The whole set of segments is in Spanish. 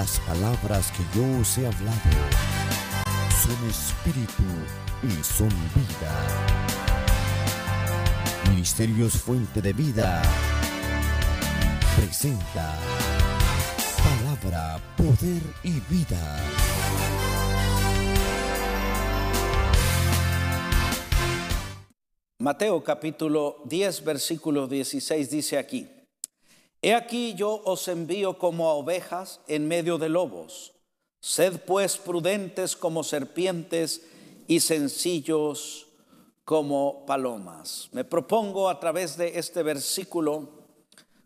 Las palabras que yo os he hablado son espíritu y son vida. Ministerios Fuente de Vida presenta Palabra, Poder y Vida. Mateo capítulo 10, versículo 16 dice aquí: He aquí yo os envío como a ovejas en medio de lobos. Sed pues prudentes como serpientes y sencillos como palomas. Me propongo a través de este versículo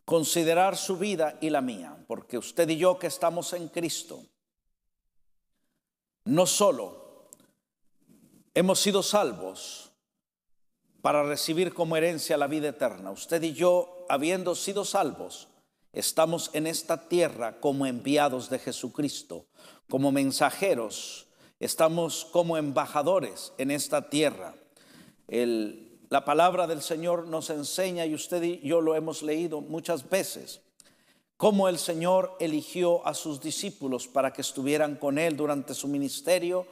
considerar su vida y la mía, porque usted y yo que estamos en Cristo, no solo hemos sido salvos para recibir como herencia la vida eterna. Usted y yo, habiendo sido salvos, estamos en esta tierra como enviados de Jesucristo, como mensajeros, estamos como embajadores en esta tierra. La palabra del Señor nos enseña, y usted y yo lo hemos leído muchas veces, cómo el Señor eligió a sus discípulos para que estuvieran con Él durante su ministerio,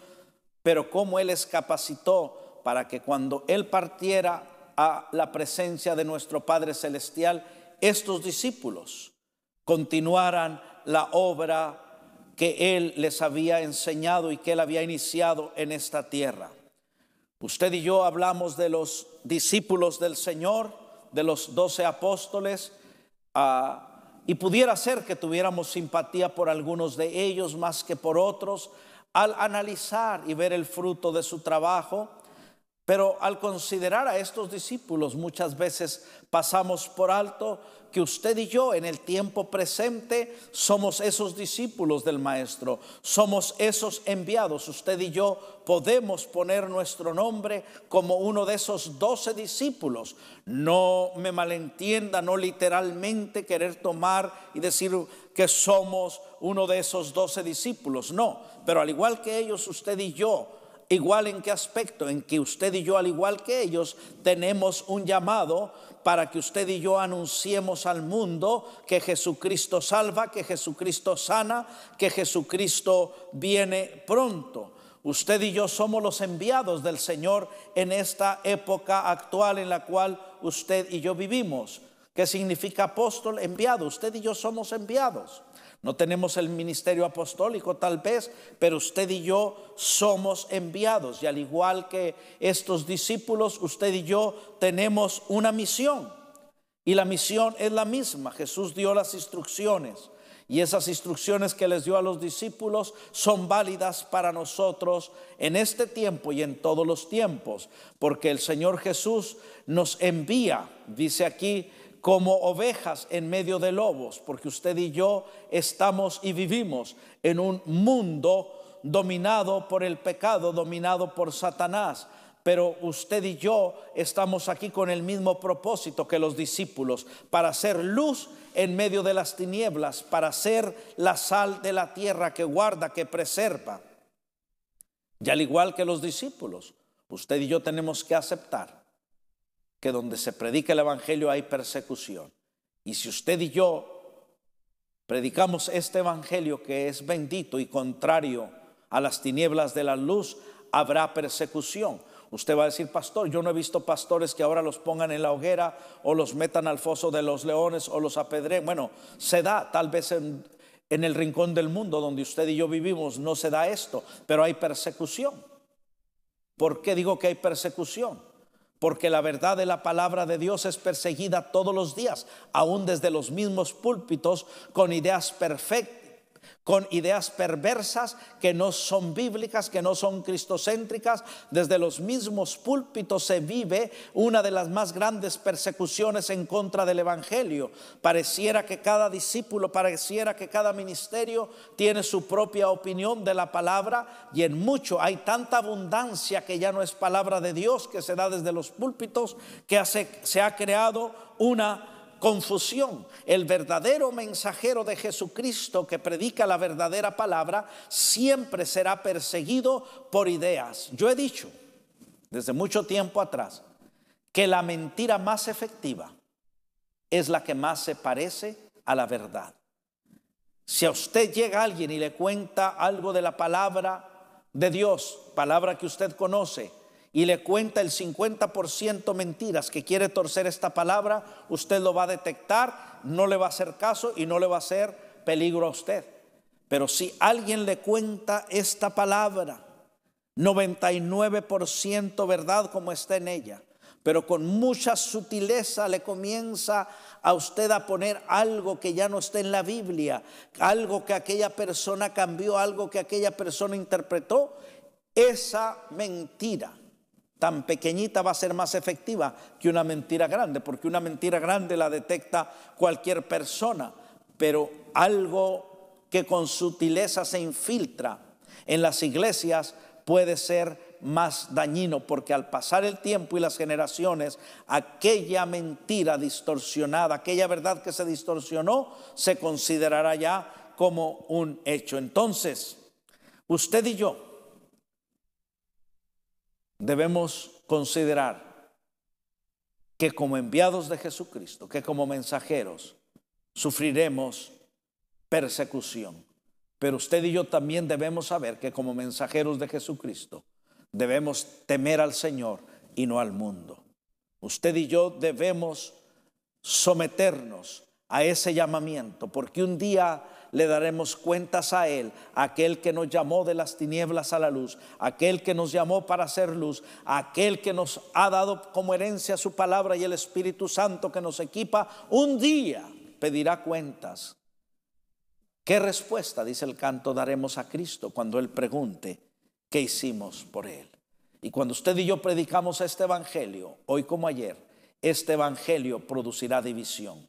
pero cómo Él les capacitó para que cuando Él partiera a la presencia de nuestro Padre Celestial, estos discípulos continuaran la obra que Él les había enseñado y que Él había iniciado en esta tierra. Usted y yo hablamos de los discípulos del Señor, de los 12 apóstoles, y pudiera ser que tuviéramos simpatía por algunos de ellos más que por otros al analizar y ver el fruto de su trabajo. Pero al considerar a estos discípulos, muchas veces pasamos por alto que usted y yo en el tiempo presente somos esos discípulos del Maestro, somos esos enviados. Usted y yo podemos poner nuestro nombre como uno de esos 12 discípulos. No me malentienda, no literalmente querer tomar y decir que somos uno de esos 12 discípulos, no. Pero al igual que ellos, usted y yo, igual en qué aspecto, en que usted y yo, al igual que ellos, tenemos un llamado para que usted y yo anunciemos al mundo que Jesucristo salva, que Jesucristo sana, que Jesucristo viene pronto. Usted y yo somos los enviados del Señor en esta época actual en la cual usted y yo vivimos. ¿Qué significa apóstol? Enviado. Usted y yo somos enviados. No tenemos el ministerio apostólico tal vez, pero usted y yo somos enviados. Y al igual que estos discípulos, usted y yo tenemos una misión. Y la misión es la misma. Jesús dio las instrucciones. Y esas instrucciones que les dio a los discípulos son válidas para nosotros en este tiempo y en todos los tiempos. Porque el Señor Jesús nos envía, dice aquí, como ovejas en medio de lobos, porque usted y yo estamos y vivimos en un mundo dominado por el pecado, dominado por Satanás. Pero usted y yo estamos aquí con el mismo propósito que los discípulos, para hacer luz en medio de las tinieblas, para ser la sal de la tierra que guarda, que preserva. Y al igual que los discípulos, usted y yo tenemos que aceptar que donde se predica el evangelio hay persecución. Y si usted y yo predicamos este evangelio que es bendito y contrario a las tinieblas de la luz, habrá persecución. Usted va a decir: pastor, yo no he visto pastores que ahora los pongan en la hoguera o los metan al foso de los leones o los apedreen. Bueno, se da tal vez en el rincón del mundo donde usted y yo vivimos, no se da esto, pero hay persecución. ¿Por qué digo que hay persecución? Porque la verdad de la palabra de Dios es perseguida todos los días, aún desde los mismos púlpitos, con ideas perfectas, con ideas perversas que no son bíblicas, que no son cristocéntricas. Desde los mismos púlpitos se vive una de las más grandes persecuciones en contra del evangelio. Pareciera que cada discípulo, pareciera que cada ministerio tiene su propia opinión de la palabra, y en mucho hay tanta abundancia que ya no es palabra de Dios que se da desde los púlpitos, que se ha creado una confusión. El verdadero mensajero de Jesucristo que predica la verdadera palabra siempre será perseguido por ideas. Yo he dicho desde mucho tiempo atrás que la mentira más efectiva es la que más se parece a la verdad. Si a usted llega alguien y le cuenta algo de la palabra de Dios, palabra que usted conoce, y le cuenta el 50% mentiras, que quiere torcer esta palabra, usted lo va a detectar, no le va a hacer caso y no le va a hacer peligro a usted. Pero si alguien le cuenta esta palabra, 99% verdad como está en ella, pero con mucha sutileza le comienza a usted a poner algo que ya no está en la Biblia, algo que aquella persona cambió, algo que aquella persona interpretó. Esa mentira tan pequeñita va a ser más efectiva que una mentira grande, porque una mentira grande la detecta cualquier persona, pero algo que con sutileza se infiltra en las iglesias puede ser más dañino, porque al pasar el tiempo y las generaciones, aquella mentira distorsionada, aquella verdad que se distorsionó, se considerará ya como un hecho. Entonces, usted y yo debemos considerar que como enviados de Jesucristo, que como mensajeros, sufriremos persecución. Pero usted y yo también debemos saber que como mensajeros de Jesucristo debemos temer al Señor y no al mundo. Usted y yo debemos someternos a ese llamamiento, porque un día le daremos cuentas a Él, aquel que nos llamó de las tinieblas a la luz, aquel que nos llamó para hacer luz, aquel que nos ha dado como herencia su palabra y el Espíritu Santo que nos equipa. Un día pedirá cuentas. ¿Qué respuesta, dice el canto, daremos a Cristo cuando Él pregunte qué hicimos por Él? Y cuando usted y yo predicamos este evangelio, hoy como ayer, este evangelio producirá división.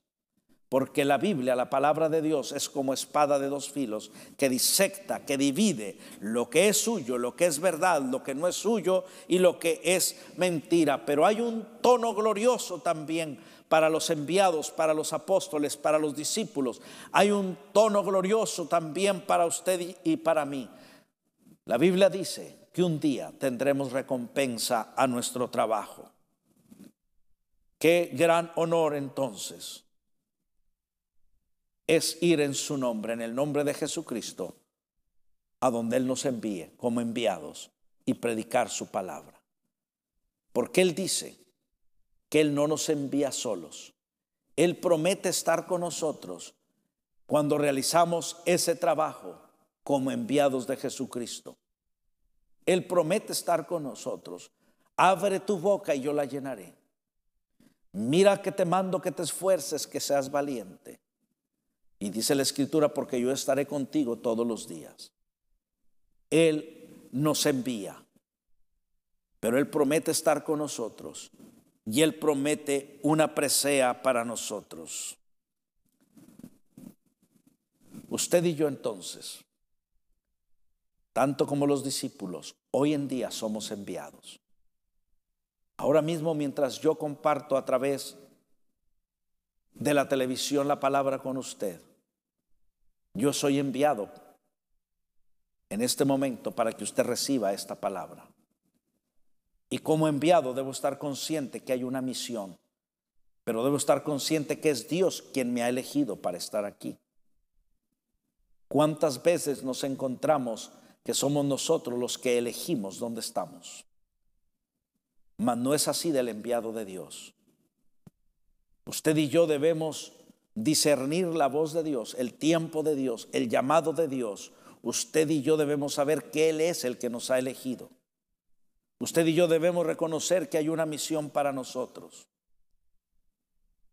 Porque la Biblia, la palabra de Dios, es como espada de dos filos que disecta, que divide lo que es suyo, lo que es verdad, lo que no es suyo y lo que es mentira. Pero hay un tono glorioso también para los enviados, para los apóstoles, para los discípulos. Hay un tono glorioso también para usted y para mí. La Biblia dice que un día tendremos recompensa a nuestro trabajo. Qué gran honor entonces es ir en su nombre, en el nombre de Jesucristo, a donde Él nos envíe como enviados y predicar su palabra. Porque Él dice que Él no nos envía solos. Él promete estar con nosotros cuando realizamos ese trabajo como enviados de Jesucristo. Él promete estar con nosotros. Abre tu boca y yo la llenaré. Mira que te mando que te esfuerces, que seas valiente. Y dice la Escritura, porque yo estaré contigo todos los días. Él nos envía, pero Él promete estar con nosotros y Él promete una presea para nosotros. Usted y yo entonces, tanto como los discípulos, hoy en día somos enviados. Ahora mismo, mientras yo comparto a través de la televisión la palabra con usted, yo soy enviado en este momento para que usted reciba esta palabra. Y como enviado debo estar consciente que hay una misión, pero debo estar consciente que es Dios quien me ha elegido para estar aquí. ¿Cuántas veces nos encontramos que somos nosotros los que elegimos dónde estamos? Mas no es así del enviado de Dios. Usted y yo debemos discernir la voz de Dios, el tiempo de Dios, el llamado de Dios. Usted y yo debemos saber que Él es el que nos ha elegido. Usted y yo debemos reconocer que hay una misión para nosotros.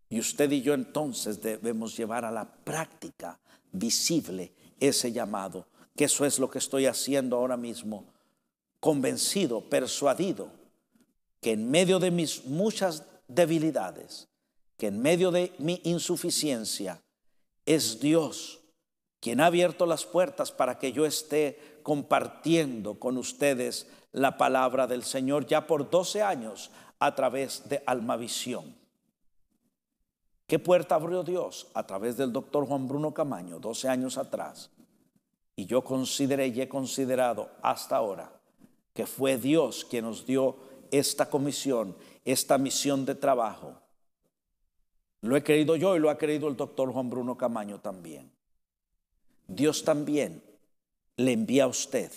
Y usted y yo entonces debemos llevar a la práctica visible ese llamado, que eso es lo que estoy haciendo ahora mismo, convencido, persuadido, que en medio de mis muchas debilidades, que en medio de mi insuficiencia, es Dios quien ha abierto las puertas para que yo esté compartiendo con ustedes la palabra del Señor ya por 12 años a través de Almavisión. ¿Qué puerta abrió Dios? A través del doctor Juan Bruno Camaño, 12 años atrás. Y yo consideré y he considerado hasta ahora que fue Dios quien nos dio esta comisión, esta misión de trabajo. Lo he creído yo y lo ha creído el doctor Juan Bruno Camaño también. Dios también le envía a usted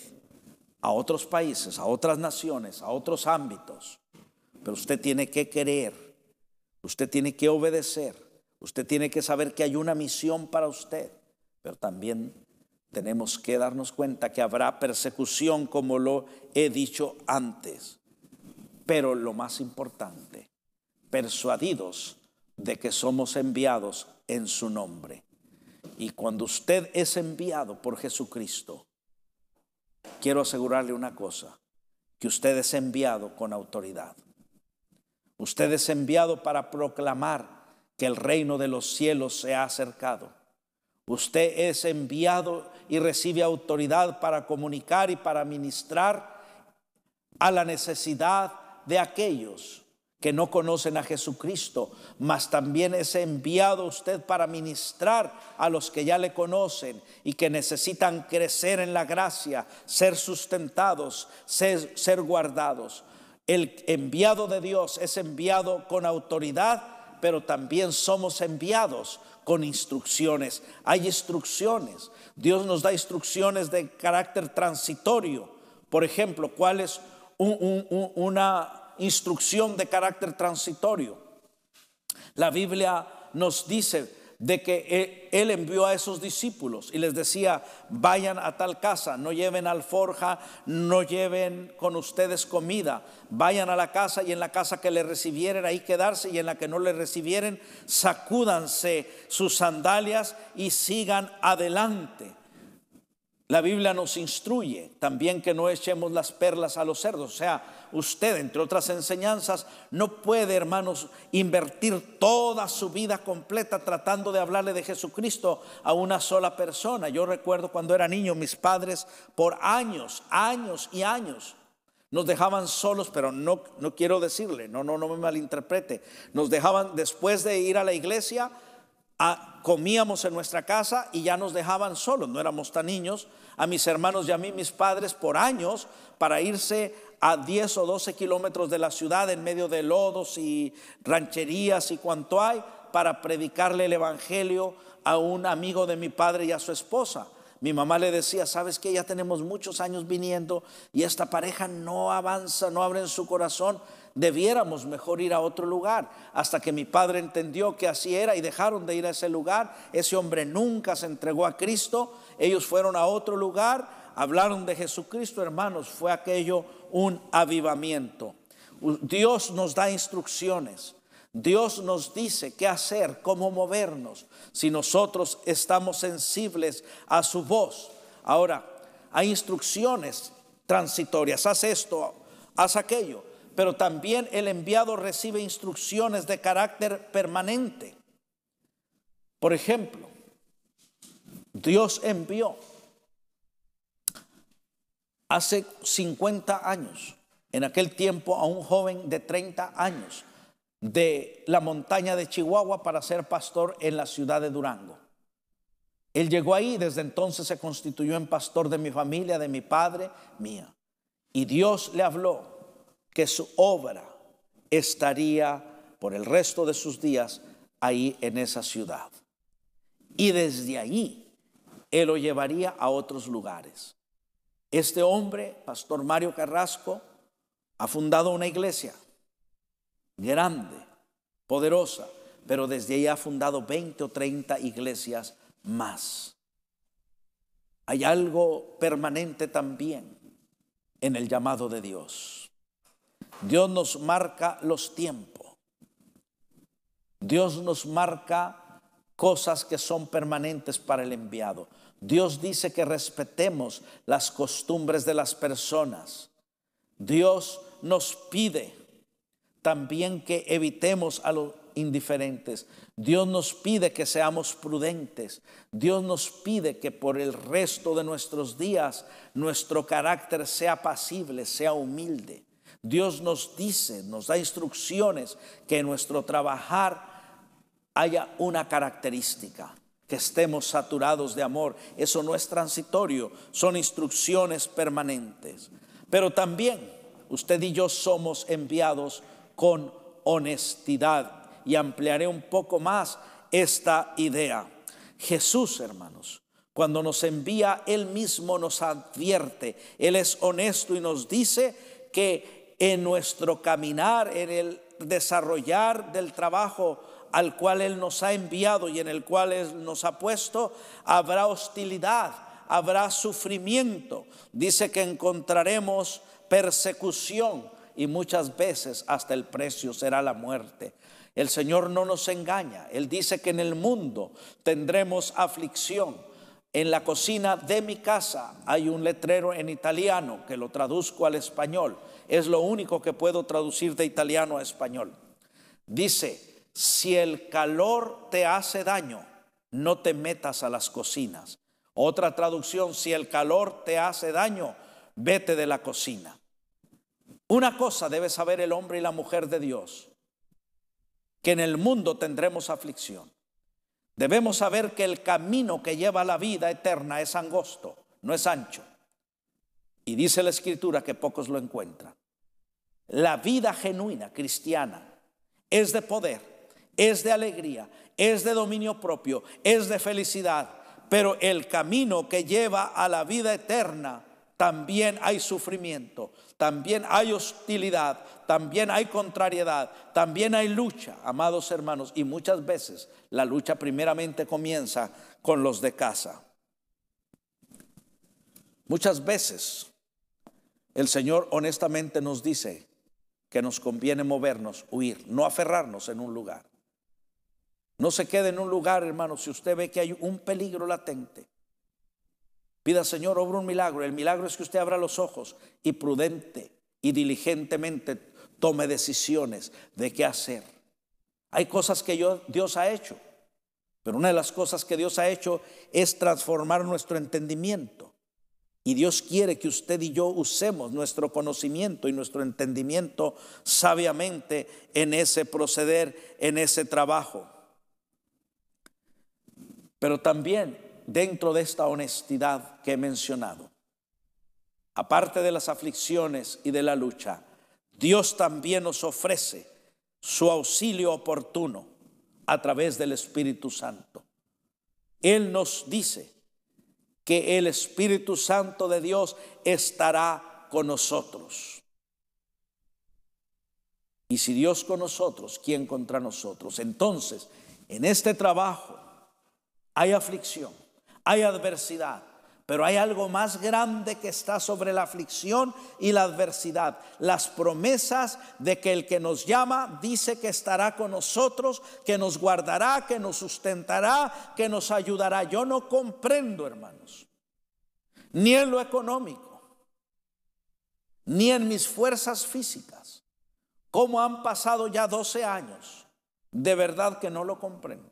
a otros países, a otras naciones, a otros ámbitos. Pero usted tiene que querer, usted tiene que obedecer, usted tiene que saber que hay una misión para usted. Pero también tenemos que darnos cuenta que habrá persecución, como lo he dicho antes. Pero lo más importante, persuadidos de que somos enviados en su nombre. Y cuando usted es enviado por Jesucristo, quiero asegurarle una cosa, que usted es enviado con autoridad. Usted es enviado para proclamar que el reino de los cielos se ha acercado. Usted es enviado y recibe autoridad para comunicar y para ministrar a la necesidad de aquellos que no conocen a Jesucristo, mas también es enviado usted para ministrar a los que ya le conocen y que necesitan crecer en la gracia, ser sustentados, ser guardados. El enviado de Dios es enviado con autoridad, pero también somos enviados con instrucciones. Hay instrucciones. Dios nos da instrucciones de carácter transitorio. Por ejemplo, ¿cuál es una instrucción de carácter transitorio? La Biblia nos dice de que Él envió a esos discípulos y les decía: vayan a tal casa, no lleven alforja, no lleven con ustedes comida, vayan a la casa y en la casa que le recibieren ahí quedarse, y en la que no le recibieren sacúdanse sus sandalias y sigan adelante. La Biblia nos instruye también que no echemos las perlas a los cerdos. O sea, usted, entre otras enseñanzas, no puede, hermanos, invertir toda su vida completa tratando de hablarle de Jesucristo a una sola persona. Yo recuerdo cuando era niño, mis padres por años nos dejaban solos, pero no quiero decirle, no me malinterprete. Nos dejaban después de ir a la iglesia. Comíamos en nuestra casa y ya nos dejaban solos, no éramos tan niños, a mis hermanos y a mí, mis padres, por años, para irse a 10 o 12 kilómetros de la ciudad, en medio de lodos y rancherías y cuanto hay, para predicarle el evangelio a un amigo de mi padre y a su esposa. Mi mamá le decía: ¿sabes qué? Ya tenemos muchos años viniendo y esta pareja no avanza, no abre en su corazón. Debiéramos mejor ir a otro lugar. Hasta que mi padre entendió que así era y dejaron de ir a ese lugar. Ese hombre nunca se entregó a Cristo. Ellos fueron a otro lugar, hablaron de Jesucristo, hermanos. Fue aquello un avivamiento. Dios nos da instrucciones. Dios nos dice qué hacer, cómo movernos, si nosotros estamos sensibles a su voz. Ahora, hay instrucciones transitorias: haz esto, haz aquello. Pero también el enviado recibe instrucciones de carácter permanente. Por ejemplo, Dios envió hace 50 años, en aquel tiempo, a un joven de 30 años de la montaña de Chihuahua para ser pastor en la ciudad de Durango. Él llegó ahí, desde entonces se constituyó en pastor de mi familia, de mi padre, mía. Y Dios le habló que su obra estaría por el resto de sus días ahí en esa ciudad. Y desde ahí Él lo llevaría a otros lugares. Este hombre, Pastor Mario Carrasco, ha fundado una iglesia grande, poderosa, pero desde ahí ha fundado 20 o 30 iglesias más. Hay algo permanente también en el llamado de Dios. Dios nos marca los tiempos. Dios nos marca cosas que son permanentes para el enviado. Dios dice que respetemos las costumbres de las personas. Dios nos pide también que evitemos a los indiferentes. Dios nos pide que seamos prudentes. Dios nos pide que por el resto de nuestros días nuestro carácter sea apacible, sea humilde. Dios nos dice, nos da instrucciones que en nuestro trabajar haya una característica, que estemos saturados de amor. Eso no es transitorio, son instrucciones permanentes. Pero también usted y yo somos enviados con honestidad. Y ampliaré un poco más esta idea. Jesús, hermanos, Cuando nos envía, Él mismo nos advierte. Él es honesto y nos dice que en nuestro caminar, en el desarrollar del trabajo al cual Él nos ha enviado y en el cual Él nos ha puesto, habrá hostilidad, habrá sufrimiento. Dice que encontraremos persecución y muchas veces hasta el precio será la muerte. El Señor no nos engaña. Él dice que en el mundo tendremos aflicción. En la cocina de mi casa hay un letrero en italiano que lo traduzco al español. Es lo único que puedo traducir de italiano a español. Dice: si el calor te hace daño, no te metas a las cocinas. Otra traducción: si el calor te hace daño, vete de la cocina. Una cosa debe saber el hombre y la mujer de Dios: que en el mundo tendremos aflicción. Debemos saber que el camino que lleva a la vida eterna es angosto, no es ancho. Y dice la Escritura que pocos lo encuentran. La vida genuina cristiana es de poder, es de alegría, es de dominio propio, es de felicidad. Pero el camino que lleva a la vida eterna, también hay sufrimiento, también hay hostilidad, también hay contrariedad, también hay lucha, amados hermanos. Y muchas veces la lucha primeramente comienza con los de casa. Muchas veces el Señor honestamente nos dice que nos conviene movernos, huir, no aferrarnos en un lugar. No se quede en un lugar, hermano, si usted ve que hay un peligro latente. Pida: Señor, obra un milagro. El milagro es que usted abra los ojos y prudente y diligentemente tome decisiones de qué hacer. Hay cosas que Dios ha hecho, pero una de las cosas que Dios ha hecho es transformar nuestro entendimiento. Y Dios quiere que usted y yo usemos nuestro conocimiento y nuestro entendimiento sabiamente en ese proceder, en ese trabajo. Pero también dentro de esta honestidad que he mencionado, aparte de las aflicciones y de la lucha, Dios también nos ofrece su auxilio oportuno a través del Espíritu Santo. Él nos dice que el Espíritu Santo de Dios estará con nosotros. Y si Dios con nosotros, ¿quién contra nosotros? Entonces, en este trabajo hay aflicción, hay adversidad, pero hay algo más grande que está sobre la aflicción y la adversidad: las promesas de que el que nos llama dice que estará con nosotros, que nos guardará, que nos sustentará, que nos ayudará. Yo no comprendo, hermanos, ni en lo económico, ni en mis fuerzas físicas, cómo han pasado ya 12 años. De verdad que no lo comprendo.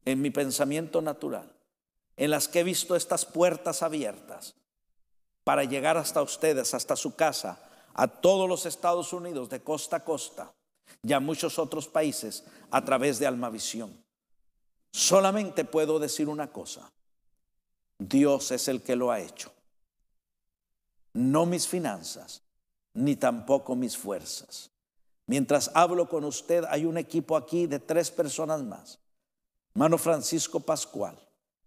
En mi pensamiento natural, en las que he visto estas puertas abiertas para llegar hasta ustedes, hasta su casa, a todos los Estados Unidos de costa a costa y a muchos otros países a través de Almavisión. Solamente puedo decir una cosa: Dios es el que lo ha hecho. No mis finanzas, ni tampoco mis fuerzas. Mientras hablo con usted, hay un equipo aquí de 3 personas más. Hermano Francisco Pascual,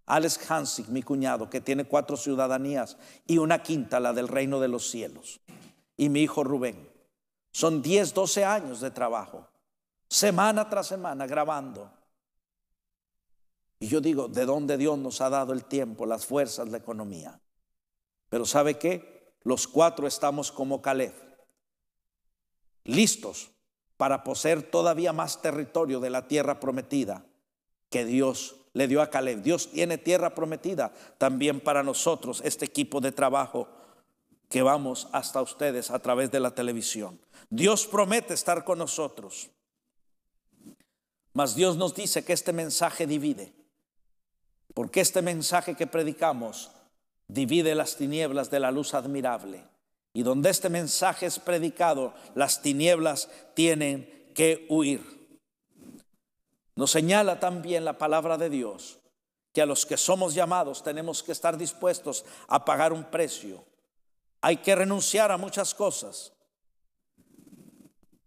Alex Hansig, mi cuñado, que tiene 4 ciudadanías y una quinta, la del reino de los cielos, y mi hijo Rubén. Son 10, 12 años de trabajo, semana tras semana grabando. Y yo digo, ¿de dónde Dios nos ha dado el tiempo, las fuerzas, la economía? Pero ¿sabe qué? Los 4 estamos como Caleb, listos para poseer todavía más territorio de la tierra prometida que Dios le dio a Caleb. Dios tiene tierra prometida también para nosotros, este equipo de trabajo que vamos hasta ustedes a través de la televisión. Dios promete estar con nosotros, mas Dios nos dice que este mensaje divide, porque este mensaje que predicamos divide las tinieblas de la luz admirable. Y donde este mensaje es predicado, las tinieblas tienen que huir. Nos señala también la palabra de Dios que a los que somos llamados tenemos que estar dispuestos a pagar un precio. Hay que renunciar a muchas cosas.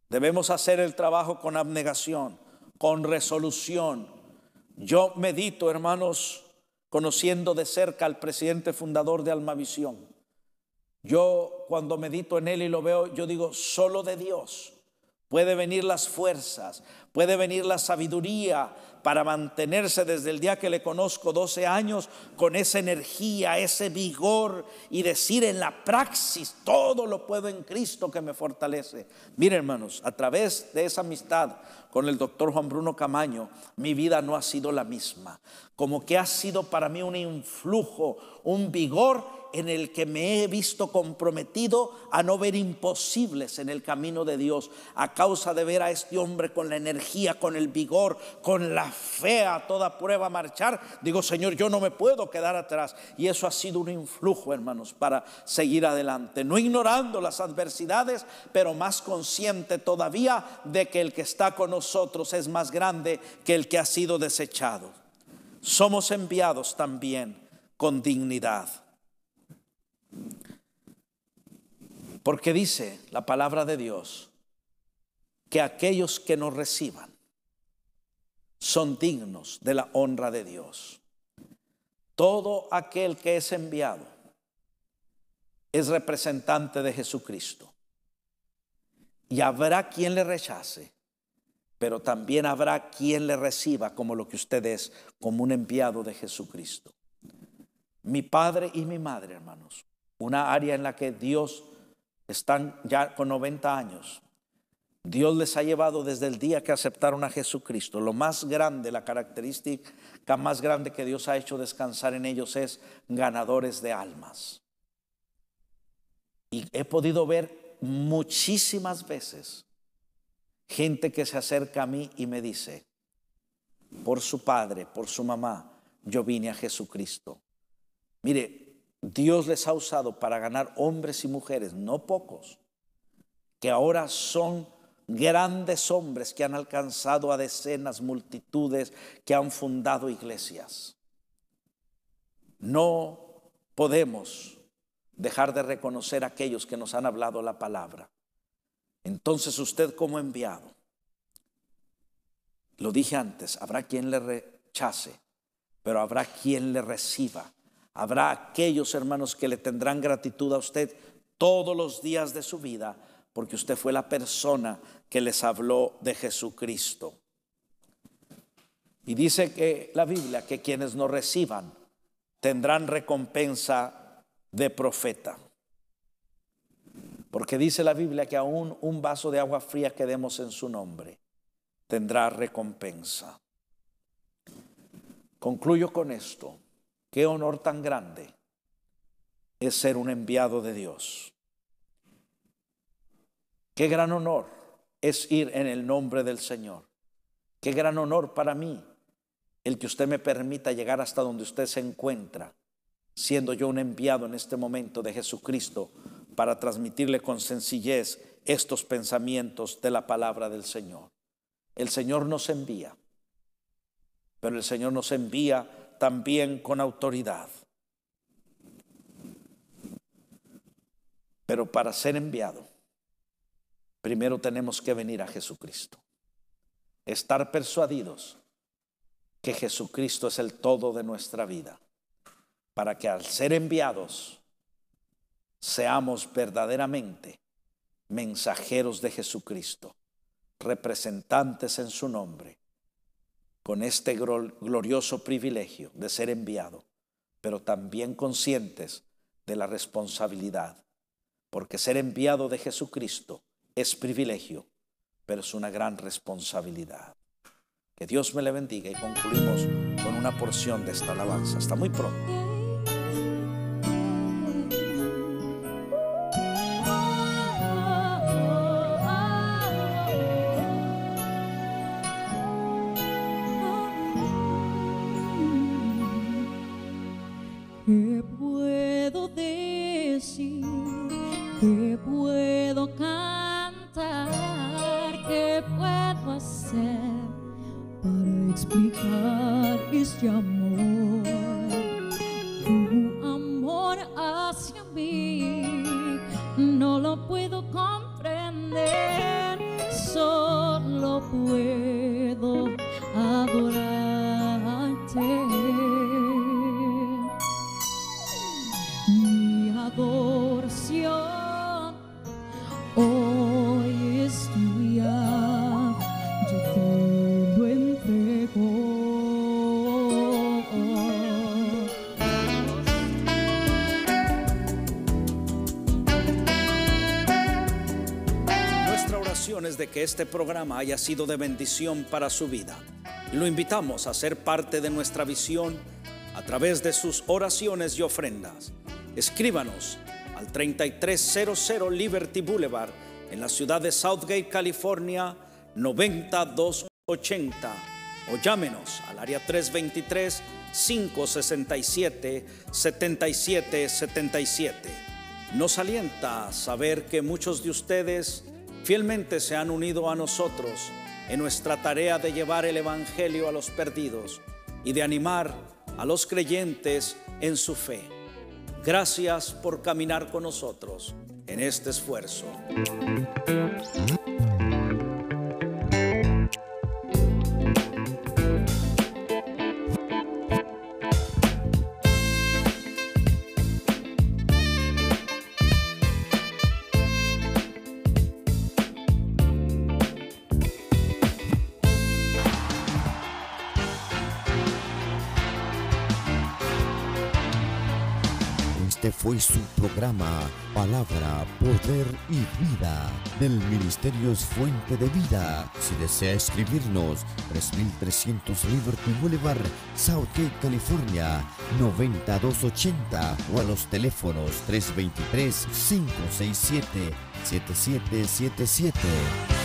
Debemos hacer el trabajo con abnegación, con resolución. Yo medito, hermanos, conociendo de cerca al presidente fundador de Almavisión. Yo cuando medito en él y lo veo, yo digo, solo de Dios puede venir las fuerzas, puede venir la sabiduría para mantenerse desde el día que le conozco, 12 años, con esa energía, ese vigor y decir en la praxis, todo lo puedo en Cristo que me fortalece. Miren, hermanos, a través de esa amistad con el doctor Juan Bruno Camaño, mi vida no ha sido la misma. Como que ha sido para mí un influjo, un vigor en el que me he visto comprometido a no ver imposibles en el camino de Dios, a causa de ver a este hombre con la energía, con el vigor, con la fe a toda prueba marchar. Digo, Señor, yo no me puedo quedar atrás. Y eso ha sido un influjo, hermanos, para seguir adelante, no ignorando las adversidades, pero más consciente todavía de que el que está con nosotros es más grande que el que ha sido desechado. Somos enviados también con dignidad. Porque dice la palabra de Dios que aquellos que nos reciban son dignos de la honra de Dios. Todo aquel que es enviado es representante de Jesucristo. Y habrá quien le rechace, pero también habrá quien le reciba como lo que usted es, como un enviado de Jesucristo. Mi padre y mi madre, hermanos, una área en la que Dios están ya con 90 años. Dios les ha llevado desde el día que aceptaron a Jesucristo. Lo más grande, la característica más grande que Dios ha hecho descansar en ellos es ganadores de almas. Y he podido ver muchísimas veces gente que se acerca a mí y me dice, por su padre, por su mamá, yo vine a Jesucristo. Mire, Dios les ha usado para ganar hombres y mujeres, no pocos, que ahora son grandes hombres que han alcanzado a decenas, multitudes, que han fundado iglesias. No podemos dejar de reconocer a aquellos que nos han hablado la palabra. Entonces usted como enviado, lo dije antes, habrá quien le rechace, pero habrá quien le reciba. Habrá aquellos, hermanos, que le tendrán gratitud a usted todos los días de su vida, porque usted fue la persona que les habló de Jesucristo. Y dice que la Biblia que quienes nos reciban tendrán recompensa de profeta. Porque dice la Biblia que aún un vaso de agua fría que demos en su nombre tendrá recompensa. Concluyo con esto. Qué honor tan grande es ser un enviado de Dios. Qué gran honor es ir en el nombre del Señor. Qué gran honor para mí el que usted me permita llegar hasta donde usted se encuentra, siendo yo un enviado en este momento de Jesucristo para transmitirle con sencillez estos pensamientos de la palabra del Señor. El Señor nos envía, pero el Señor nos envía también con autoridad. Pero para ser enviado, primero tenemos que venir a Jesucristo. Estar persuadidos que Jesucristo es el todo de nuestra vida, para que al ser enviados seamos verdaderamente mensajeros de Jesucristo, representantes en su nombre, con este glorioso privilegio de ser enviado, pero también conscientes de la responsabilidad, porque ser enviado de Jesucristo es privilegio, pero es una gran responsabilidad. Que Dios me le bendiga y concluimos con una porción de esta alabanza. Hasta muy pronto. ¿Qué puedo decir? ¿Qué puedo cantar? ¿Qué puedo hacer para explicar este amor? Tu amor hacia mí no lo puedo comprender, solo puedo adorarte. oraciones de que este programa haya sido de bendición para su vida. Y lo invitamos a ser parte de nuestra visión a través de sus oraciones y ofrendas. Escríbanos al 3300 Liberty Boulevard en la ciudad de Southgate, California, 90280, o llámenos al área 323-567-7777. Nos alienta saber que muchos de ustedes fielmente se han unido a nosotros en nuestra tarea de llevar el Evangelio a los perdidos y de animar a los creyentes en su fe. Gracias por caminar con nosotros en este esfuerzo. Este fue su programa Palabra, Poder y Vida del Ministerio Fuente de Vida. Si desea escribirnos, 3300 Liberty Boulevard, Southgate, California, 90280, o a los teléfonos 323-567-7777.